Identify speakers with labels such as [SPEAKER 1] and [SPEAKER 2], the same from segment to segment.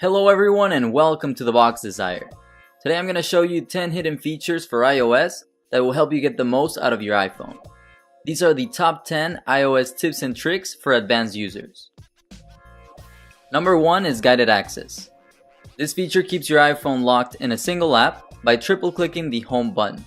[SPEAKER 1] Hello everyone and welcome to the Box Desire. Today I'm going to show you 10 hidden features for iOS that will help you get the most out of your iPhone. These are the top 10 iOS tips and tricks for advanced users. Number 1 is guided access. This feature keeps your iPhone locked in a single app by triple clicking the home button.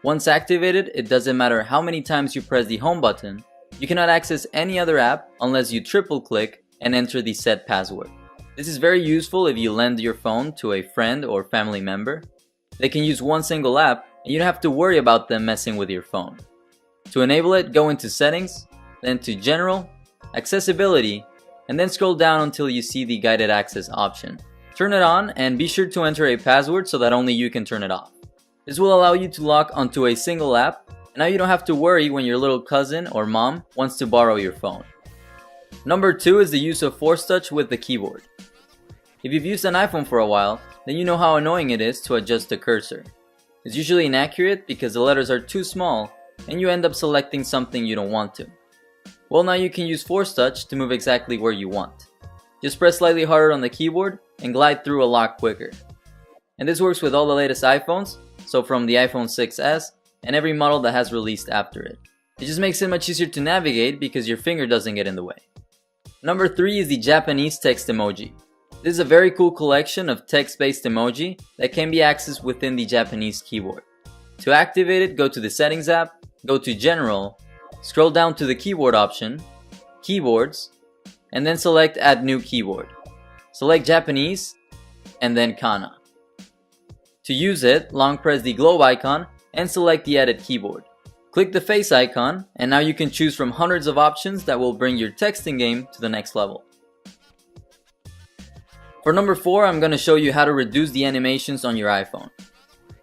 [SPEAKER 1] Once activated, it doesn't matter how many times you press the home button, you cannot access any other app unless you triple click and enter the set password. This is very useful if you lend your phone to a friend or family member. They can use one single app and you don't have to worry about them messing with your phone. To enable it, go into Settings, then to General, Accessibility, and then scroll down until you see the guided access option. Turn it on and be sure to enter a password so that only you can turn it off. This will allow you to lock onto a single app, and now you don't have to worry when your little cousin or mom wants to borrow your phone. Number 2 is the use of Force Touch with the keyboard. If you've used an iPhone for a while, then you know how annoying it is to adjust the cursor. It's usually inaccurate because the letters are too small and you end up selecting something you don't want to. Well, now you can use Force Touch to move exactly where you want. Just press slightly harder on the keyboard and glide through a lot quicker. And this works with all the latest iPhones, so from the iPhone 6s and every model that has released after it. It just makes it much easier to navigate because your finger doesn't get in the way. Number 3 is the Japanese text emoji. This is a very cool collection of text-based emoji that can be accessed within the Japanese keyboard. To activate it, go to the Settings app, go to General, scroll down to the keyboard option, Keyboards, and then select Add New Keyboard. Select Japanese, and then Kana. To use it, long press the globe icon and select the Edit Keyboard. Click the face icon, and now you can choose from hundreds of options that will bring your texting game to the next level. For number 4, I'm going to show you how to reduce the animations on your iPhone.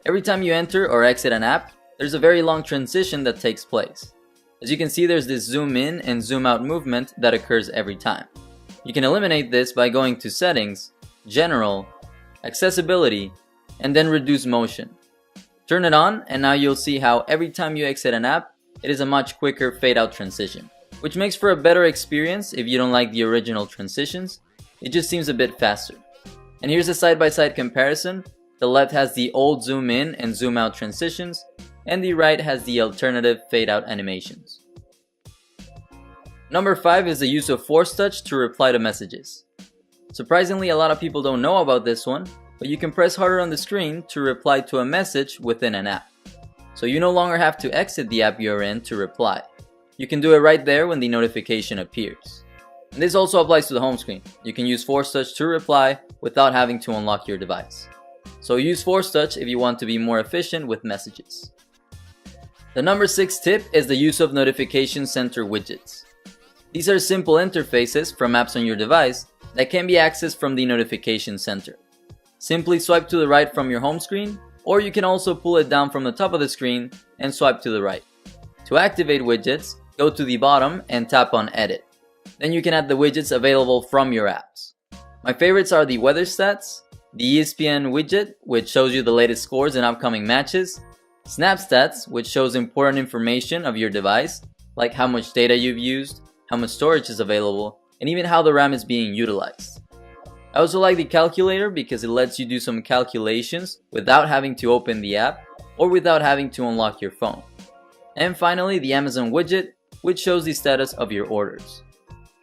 [SPEAKER 1] Every time you enter or exit an app, there's a very long transition that takes place. As you can see, there's this zoom in and zoom out movement that occurs every time. You can eliminate this by going to Settings, General, Accessibility, and then Reduce Motion. Turn it on and now you'll see how every time you exit an app, it is a much quicker fade out transition, which makes for a better experience if you don't like the original transitions. It just seems a bit faster. And here's a side-by-side comparison. The left has the old zoom in and zoom out transitions, and the right has the alternative fade out animations. Number 5 is the use of Force Touch to reply to messages. Surprisingly, a lot of people don't know about this one, but you can press harder on the screen to reply to a message within an app. So you no longer have to exit the app you're in to reply. You can do it right there when the notification appears. And this also applies to the home screen. You can use Force Touch to reply without having to unlock your device. So use Force Touch if you want to be more efficient with messages. The number 6 tip is the use of Notification Center widgets. These are simple interfaces from apps on your device that can be accessed from the Notification Center. Simply swipe to the right from your home screen, or you can also pull it down from the top of the screen and swipe to the right. To activate widgets, go to the bottom and tap on Edit. Then you can add the widgets available from your apps. My favorites are the weather stats, the ESPN widget, which shows you the latest scores in upcoming matches, Snap Stats, which shows important information of your device, like how much data you've used, how much storage is available, and even how the RAM is being utilized. I also like the calculator because it lets you do some calculations without having to open the app or without having to unlock your phone. And finally, the Amazon widget, which shows the status of your orders.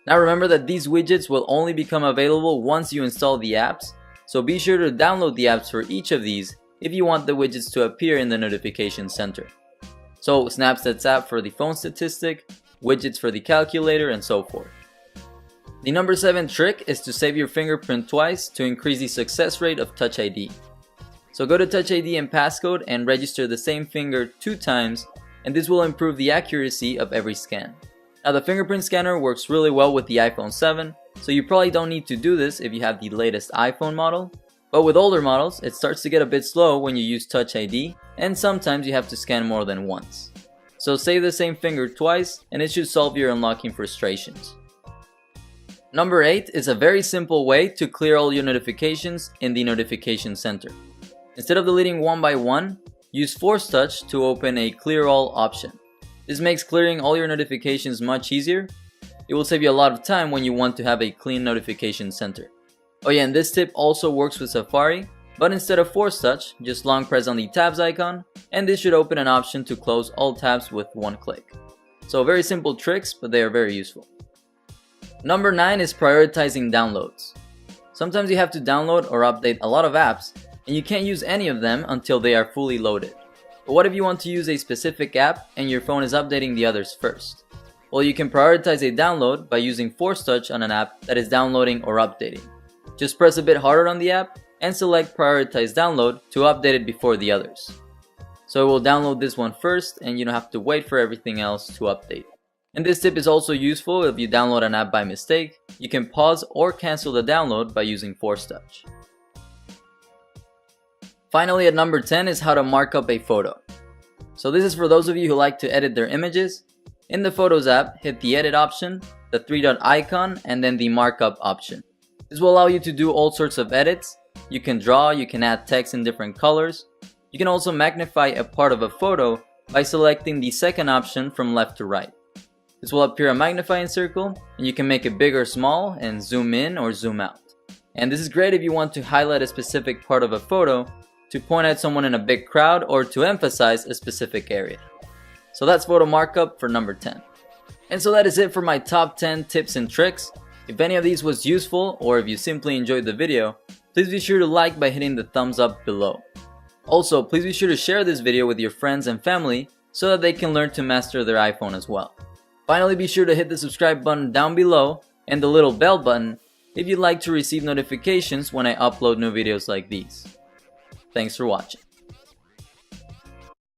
[SPEAKER 1] Now remember that these widgets will only become available once you install the apps, so be sure to download the apps for each of these if you want the widgets to appear in the notification center. So Snapstats app for the phone statistic, widgets for the calculator, and so forth. The number 7 trick is to save your fingerprint twice to increase the success rate of Touch ID. So go to Touch ID and passcode and register the same finger 2 times, and this will improve the accuracy of every scan. Now the fingerprint scanner works really well with the iPhone 7, so you probably don't need to do this if you have the latest iPhone model, but with older models it starts to get a bit slow when you use Touch ID, and sometimes you have to scan more than once. So save the same finger twice and it should solve your unlocking frustrations. Number 8 is a very simple way to clear all your notifications in the notification center. Instead of deleting one by one, use Force Touch to open a Clear All option. This makes clearing all your notifications much easier. It will save you a lot of time when you want to have a clean notification center. Oh yeah, and this tip also works with Safari, but instead of force touch, just long press on the tabs icon, and this should open an option to close all tabs with one click. So very simple tricks, but they are very useful. Number 9 is prioritizing downloads. Sometimes you have to download or update a lot of apps, and you can't use any of them until they are fully loaded. But what if you want to use a specific app and your phone is updating the others first? Well, you can prioritize a download by using force touch on an app that is downloading or updating. Just press a bit harder on the app and select prioritize download to update it before the others. So it will download this one first and you don't have to wait for everything else to update. And this tip is also useful if you download an app by mistake. You can pause or cancel the download by using force touch. Finally, at number 10 is how to mark up a photo. So this is for those of you who like to edit their images. In the Photos app, hit the edit option, the 3-dot icon, and then the markup option. This will allow you to do all sorts of edits. You can draw, you can add text in different colors. You can also magnify a part of a photo by selecting the second option from left to right. This will appear a magnifying circle, and you can make it big or small and zoom in or zoom out. And this is great if you want to highlight a specific part of a photo, to point at someone in a big crowd, or to emphasize a specific area. So that's photo markup for number 10. And so that is it for my top 10 tips and tricks. If any of these was useful, or if you simply enjoyed the video, please be sure to like by hitting the thumbs up below. Also, please be sure to share this video with your friends and family so that they can learn to master their iPhone as well. Finally, be sure to hit the subscribe button down below and the little bell button if you'd like to receive notifications when I upload new videos like these. Thanks for watching.